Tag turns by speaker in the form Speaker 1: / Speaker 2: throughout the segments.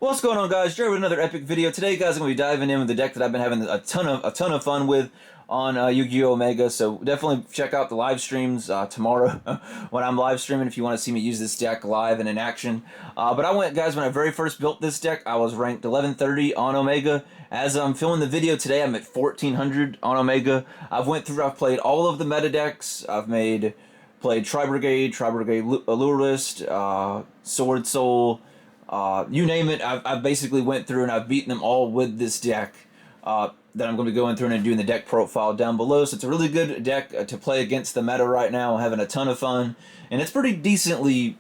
Speaker 1: What's going on, guys? Jerry with another epic video. Today, guys, I'm going to be diving in with the deck that I've been having a ton of fun with on Yu-Gi-Oh! Omega. So definitely check out the live streams tomorrow when I'm live streaming if you want to see me use this deck live and in action. But I went, guys, when I very first built this deck, I was ranked 1130 on Omega. As I'm filming the video today, I'm at 1400 on Omega. I've played all of the meta decks. Played Tri-Brigade, Allure List, Sword Soul. You name it, I've basically went through and I've beaten them all with this deck that I'm going to be going through and doing the deck profile down below. So it's a really good deck to play against the meta right now. I'm having a ton of fun. And it's pretty decently,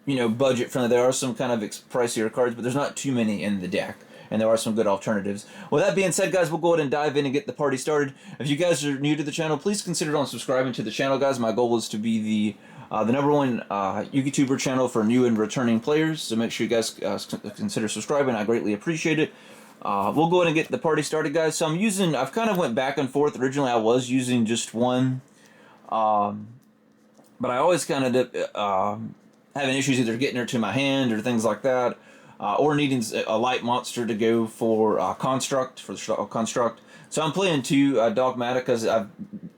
Speaker 1: budget friendly. There are some kind of pricier cards, but there's not too many in the deck. And there are some good alternatives. With that being said, guys, we'll go ahead and dive in and get the party started. If you guys are new to the channel, please consider on subscribing to the channel, guys. My goal is to be the #1 YouTuber channel for new and returning players, so make sure you guys consider subscribing. I greatly appreciate it. We'll go ahead and get the party started, guys. So I've kind of went back and forth. Originally, I was using just one, but I always kind of having issues either getting her to my hand or things like that, or needing a light monster to go for Construct, for the Shaddoll Construct. So I'm playing two Dogmatikas.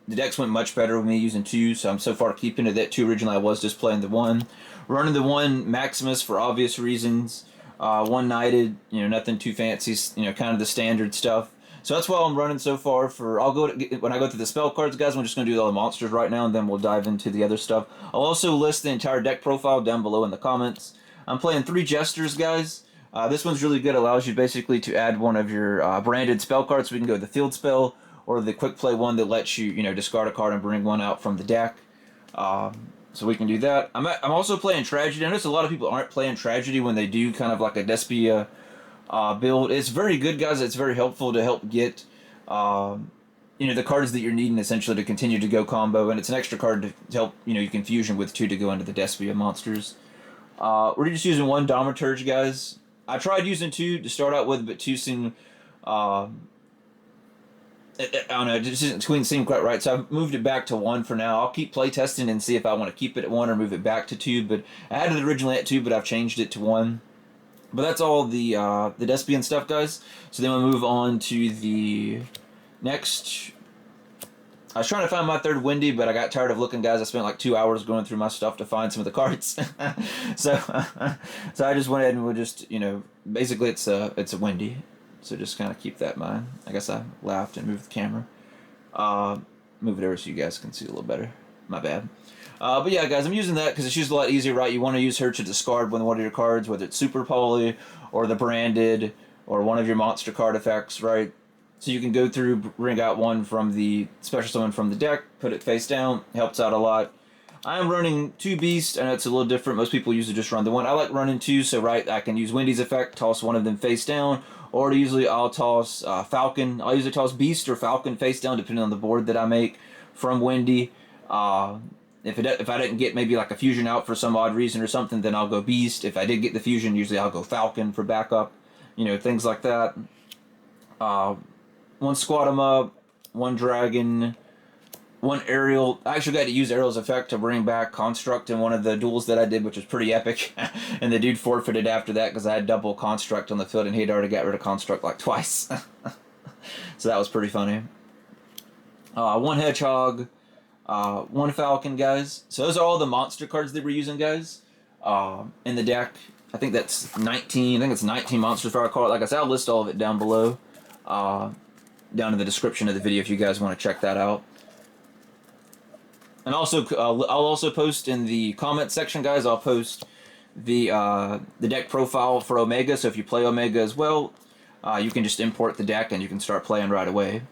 Speaker 1: The decks went much better with me using two, so I'm so far keeping it at two. Originally, I was just playing the one. Running the one Maximus for obvious reasons. One Knighted, nothing too fancy, kind of the standard stuff. So that's what I'm running so far. When I go through the spell cards, guys, I'm just going to do all the monsters right now, and then we'll dive into the other stuff. I'll also list the entire deck profile down below in the comments. I'm playing 3 Jesters, guys. This one's really good. It allows you basically to add one of your branded spell cards. So we can go the field spell or the quick play one that lets you, discard a card and bring one out from the deck. So we can do that. I'm also playing Tragedy. I notice a lot of people aren't playing Tragedy when they do kind of like a Despia build. It's very good, guys. It's very helpful to help get, the cards that you're needing essentially to continue to go combo. And it's an extra card to help, you can fusion with 2 to go into the Despia monsters. We're just using 1 Dramaturge, guys. I tried using 2 to start out with, but 2 seemed, I don't know, it just didn't seem quite right, so I've moved it back to 1 for now. I'll keep playtesting and see if I want to keep it at 1 or move it back to 2, but I had it originally at 2, but I've changed it to 1. But that's all the Despian stuff, guys. So then we'll move on to the next. I was trying to find my 3rd Wendi, but I got tired of looking, guys. I spent like 2 hours going through my stuff to find some of the cards. so I just went ahead and we'll just, basically it's a Wendi. So just kind of keep that in mind. I guess I laughed and moved the camera. Move it over so you guys can see a little better. My bad. But yeah, guys, I'm using that because it's used a lot easier, right? You want to use her to discard one of your cards, whether it's Super Poly or the Branded or one of your monster card effects, right? So you can go through, bring out one from the special summon from the deck, put it face down, helps out a lot. I am running 2 Beasts, and it's a little different. Most people usually just run the 1. I like running 2, so right, I can use Wendy's effect, toss one of them face down, or usually I'll toss Falcon. I'll usually toss Beast or Falcon face down, depending on the board that I make from Wendi. If I didn't get maybe like a fusion out for some odd reason or something, then I'll go Beast. If I did get the fusion, usually I'll go Falcon for backup. Things like that. 1 Squamata, 1 Dragon, 1 Ariel. I actually got to use Ariel's effect to bring back Construct in one of the duels that I did, which was pretty epic. And the dude forfeited after that because I had double Construct on the field and he'd already got rid of Construct like twice. So that was pretty funny. 1 Hedgehog, 1 Falcon, guys. So those are all the monster cards that we're using, guys, in the deck. I think that's 19. I think it's 19 monsters if I recall. Like I said, I'll list all of it down below. Down in the description of the video if you guys want to check that out. And also, I'll also post in the comment section, guys. I'll post the deck profile for Omega. So if you play Omega as well, you can just import the deck and you can start playing right away.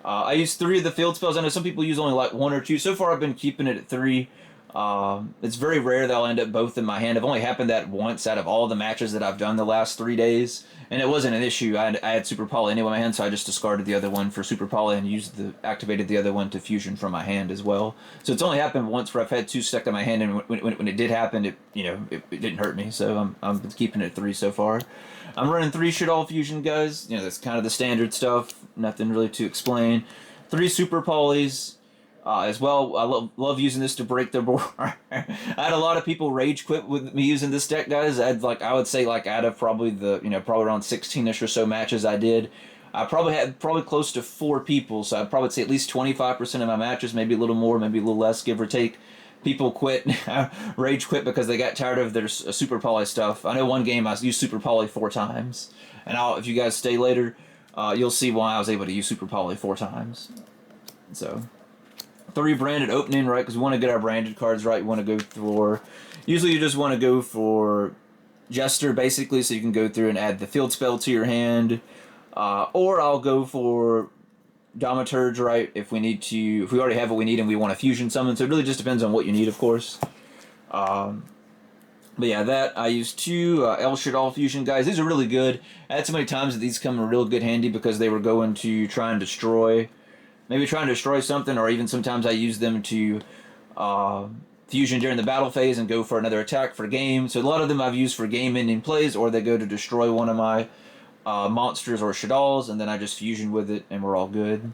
Speaker 1: I use 3 of the field spells. I know some people use only like 1 or 2. So far, I've been keeping it at 3. It's very rare that I'll end up both in my hand. I've only happened that once out of all the matches that I've done the last 3 days, and it wasn't an issue. I had Super Poly anyway in my hand, so I just discarded the other one for Super Poly and activated the other one to fusion from my hand as well. So it's only happened once where I've had 2 stuck in my hand, and when it did happen, it didn't hurt me. So I'm keeping it at 3 so far. I'm running 3 Shaddoll fusion, guys. That's kind of the standard stuff. Nothing really to explain. 3 Super Polys. as well. I love using this to break their board. I had a lot of people rage quit with me using this deck, guys. I would say like out of probably probably around 16ish or so matches I did, I probably had close to 4 people. So I'd probably say at least 25% of my matches, maybe a little more, maybe a little less, give or take. People quit, rage quit because they got tired of their Super Poly stuff. I know one game I used Super Poly 4 times, and if you guys stay later, you'll see why I was able to use Super Poly 4 times. So 3 branded opening, right? Because we want to get our branded cards right. We want to go for, usually you just want to go for Jester, basically, so you can go through and add the field spell to your hand. Or I'll go for Dramaturge, right? If we already have what we need and we want to fusion summon. So it really just depends on what you need, of course. But yeah, that I used 2 Naelshaddoll fusion guys. These are really good. I had so many times that these come in real good handy because they were going to try and destroy, maybe try and destroy something, or even sometimes I use them to fusion during the battle phase and go for another attack for game. So a lot of them I've used for game-ending plays, or they go to destroy one of my monsters or Shaddolls, and then I just fusion with it, and we're all good.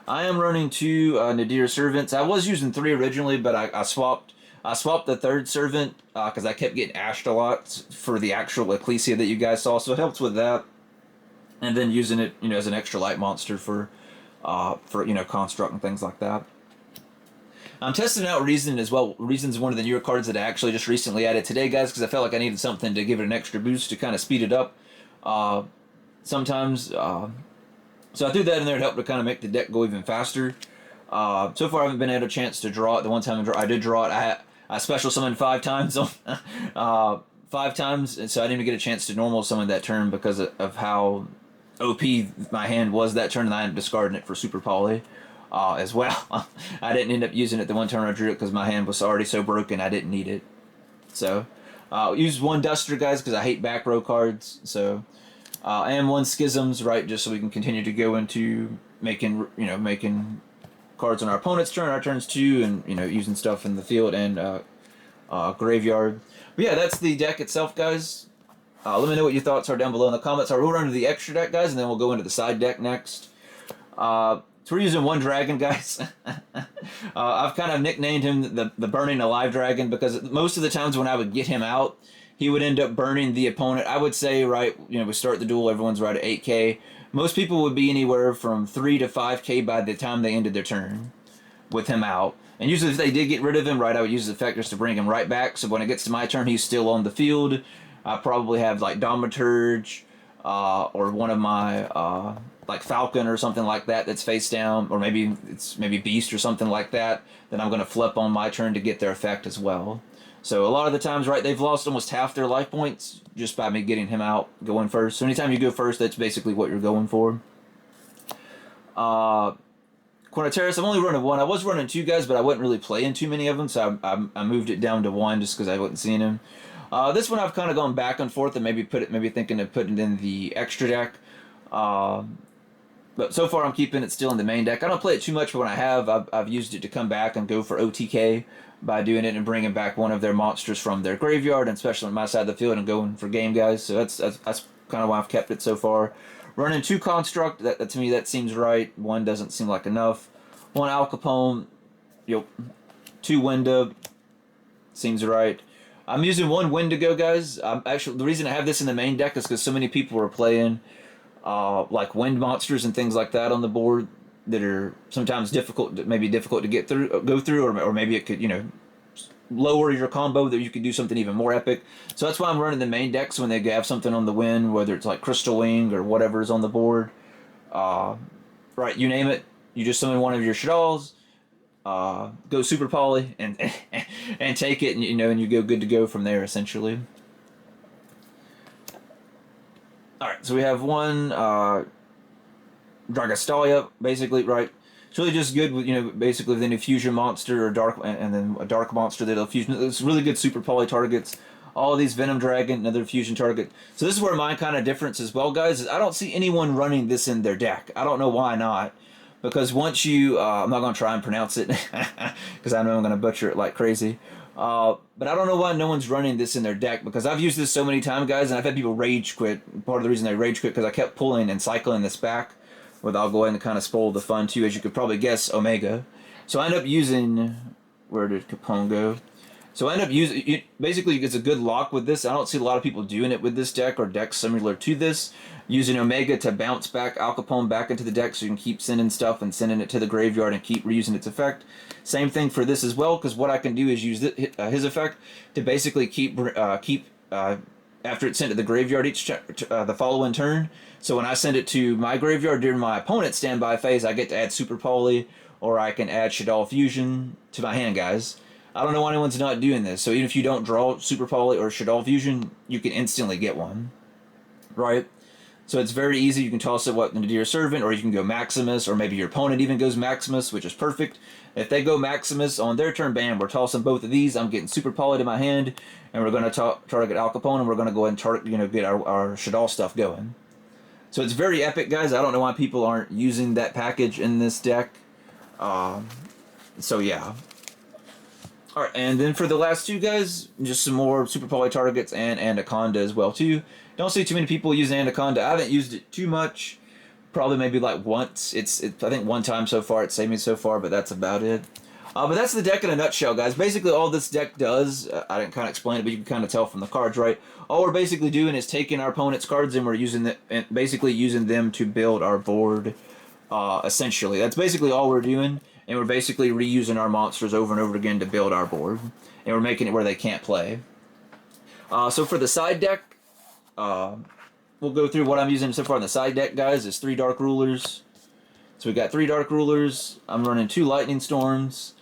Speaker 1: I am running 2 Nadir Servants. I was using 3 originally, but I swapped the 3rd Servant because I kept getting ashed a lot for the actual Ecclesia that you guys saw, so it helps with that. And then using it, as an extra light monster for Construct and things like that. I'm testing out Reason as well. Reason's one of the newer cards that I actually just recently added today, guys, because I felt like I needed something to give it an extra boost to kind of speed it up. Sometimes, so I threw that in there to help to kind of make the deck go even faster. So far I haven't been able a chance to draw it. The one time I did draw it, I special summoned 5 times, 5 times, and so I didn't even get a chance to normal summon that turn because of how OP my hand was that turn, and I ended up discarding it for Super Poly as well. I didn't end up using it the one turn I drew it because my hand was already so broken I didn't need it. So use 1 Duster, guys, because I hate back row cards. So and 1 Schisms, right, just so we can continue to go into making cards on our opponent's turn, our turns too, and using stuff in the field and graveyard. But yeah, that's the deck itself, guys. Let me know what your thoughts are down below in the comments. We'll run into the extra deck, guys, and then we'll go into the side deck next. So we're using 1 dragon, guys. I've kind of nicknamed him the Burning Alive Dragon because most of the times when I would get him out, he would end up burning the opponent. I would say, right, we start the duel, everyone's right at 8k. Most people would be anywhere from 3 to 5k by the time they ended their turn with him out. And usually if they did get rid of him, right, I would use the effectors to bring him right back. So when it gets to my turn, he's still on the field. I probably have like Dramaturge or one of my like Falcon or something like that that's face down, or maybe it's Beast or something like that. Then I'm going to flip on my turn to get their effect as well. So a lot of the times, right, they've lost almost half their life points just by me getting him out going first. So anytime you go first, that's basically what you're going for. Quantaris, I'm only running 1. I was running 2 guys, but I wasn't really playing too many of them, so I moved it down to 1 just because I wasn't seeing him. This one I've kind of gone back and forth and maybe thinking of putting it in the extra deck. But so far I'm keeping it still in the main deck. I don't play it too much, but when I have, I've used it to come back and go for OTK by doing it and bringing back one of their monsters from their graveyard, and especially on my side of the field, and going for game, guys. So that's kind of why I've kept it so far. Running 2 Construct, that to me that seems right. 1 doesn't seem like enough. 1 Al Capone, 2 Winda, seems right. I'm using 1 Wendigo, guys. Actually, the reason I have this in the main deck is because so many people are playing like wind monsters and things like that on the board that are sometimes difficult to get through, go through, or maybe it could lower your combo that you could do something even more epic. So that's why I'm running the main deck. So when they have something on the wind, whether it's like Crystal Wing or whatever's on the board, right, you name it, you just summon one of your Shaddolls, go Super Poly and and take it, and and you go good to go from there essentially. All right, so we have 1 Dragastalia, basically, right? It's really just good with basically with any fusion monster or dark, and then a dark monster that'll fusion. It's really good Super Poly targets. All of these Venom Dragon, another fusion target. So this is where my kind of difference as well, guys, is I don't see anyone running this in their deck. I don't know why not. Because once you, I'm not going to try and pronounce it, because I know I'm going to butcher it like crazy. But I don't know why no one's running this in their deck, because I've used this so many times, guys, and I've had people rage quit. Part of the reason they rage quit because I kept pulling and cycling this back, without going to kind of spoil the fun too, as you could probably guess, Omega. So I end up using, where did Capone go? So I end up using, basically it's a good lock with this. I don't see a lot of people doing it with this deck or decks similar to this. Using Omega to bounce back Al Capone back into the deck so you can keep sending stuff and sending it to the graveyard and keep reusing its effect. Same thing for this as well, because what I can do is use his effect to basically keep after it's sent to the graveyard the following turn. So when I send it to my graveyard during my opponent's standby phase, I get to add Super Poly, or I can add Shaddoll Fusion to my hand, guys. I don't know why anyone's not doing this. So even if you don't draw Super Poly or Shaddoll Fusion, you can instantly get one, right? So it's very easy. You can toss it into your Servant, or you can go Maximus, or maybe your opponent even goes Maximus, which is perfect. If they go Maximus on their turn, bam, we're tossing both of these. I'm getting Super Poly to my hand, and we're going to target Al Capone, and we're going to go ahead and get our Shaddoll stuff going. So it's very epic, guys. I don't know why people aren't using that package in this deck. So yeah. Alright, and then for the last two, guys, just some more Super Poly targets and Anaconda as well, too. Don't see too many people using Anaconda. I haven't used it too much. Probably maybe like once. I think one time so far. It's saved me so far, but that's about it. But that's the deck in a nutshell, guys. Basically, all this deck does, I didn't kind of explain it, but you can kind of tell from the cards, right? All we're basically doing is taking our opponent's cards and we're basically using them to build our board, essentially. That's basically all we're doing, and we're basically reusing our monsters over and over again to build our board, and we're making it where they can't play. So for the side deck, we'll go through what I'm using so far in the side deck, guys. Is 3 Dark Rulers. So we got 3 Dark Rulers. I'm running 2 Lightning Storms,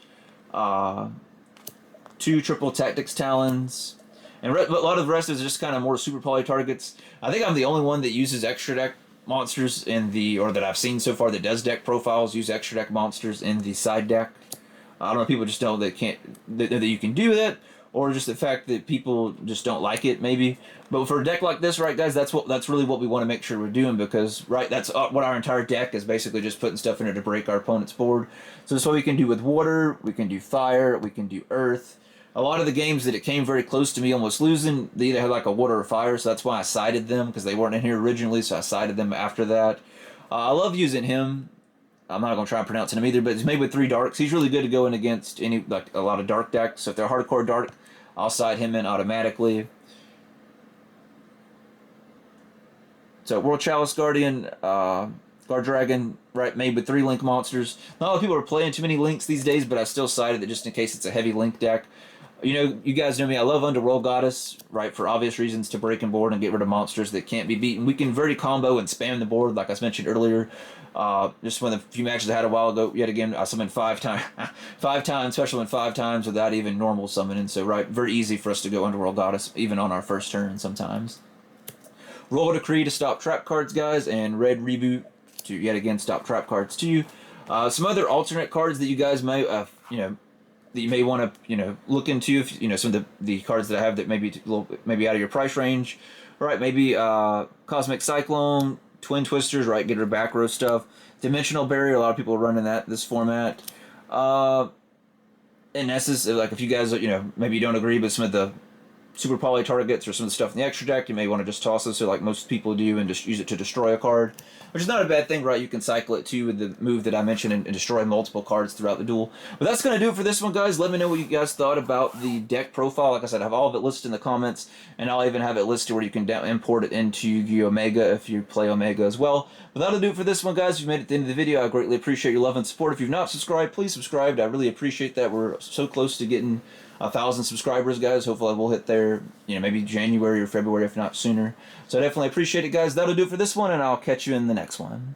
Speaker 1: 2 Triple Tactics Talons, and a lot of the rest is just kind of more Super Poly targets. I think I'm the only one that uses extra deck monsters or that I've seen so far that does deck profiles use extra deck monsters in the side deck. I don't know if people just know that you can do that, or just the fact that people just don't like it, maybe. But for a deck like this, right, guys, that's really what we want to make sure we're doing, because, right, that's what our entire deck is, basically just putting stuff in it to break our opponent's board. So that's what we can do with water, we can do fire, we can do earth. A lot of the games that it came very close to me almost losing, they either had like a water or fire, so that's why I sided them, because they weren't in here originally, so I sided them after that. I love using him. I'm not going to try and pronounce him either, but he's made with 3 darks. He's really good to go in against a lot of dark decks. So if they're hardcore dark, I'll side him in automatically. So World Chalice Guardian, Guard Dragon, right, made with 3 link monsters. Not a lot of people are playing too many links these days, but I still sided it just in case it's a heavy link deck. You know, you guys know me, I love Underworld Goddess, right, for obvious reasons, to break and board and get rid of monsters that can't be beaten. We can very combo and spam the board, like I mentioned earlier. Just when the few matches I had a while ago, yet again, I summoned 5 times, 5 times, special and 5 times without even normal summoning. So, right, very easy for us to go Underworld Goddess, even on our first turn sometimes. Roll Decree to stop trap cards, guys, and Red Reboot to, yet again, stop trap cards too. Some other alternate cards that you guys may, that you may want to, look into, if, some of the cards that I have that may be a little bit, maybe out of your price range. Right, maybe Cosmic Cyclone, Twin Twisters, right, get her back row stuff. Dimensional Barrier, a lot of people are running this format. And this is, like, if you guys, maybe you don't agree with some of the Super Poly targets or some of the stuff in the extra deck, you may want to just toss this, like most people do, and just use it to destroy a card, which is not a bad thing, right? You can cycle it too with the move that I mentioned and destroy multiple cards throughout the duel. But that's going to do it for this one, guys. Let me know what you guys thought about the deck profile. Like I said, I have all of it listed in the comments, and I'll even have it listed where you can import it into Yu-Gi-Oh! Omega if you play Omega as well. But that'll do it for this one, guys. If you made it to the end of the video, I greatly appreciate your love and support. If you've not subscribed, please subscribe. I really appreciate that. We're so close to getting 1,000 subscribers, guys. Hopefully we'll hit there, maybe January or February, if not sooner. So I definitely appreciate it, guys. That'll do it for this one, and I'll catch you in the next one.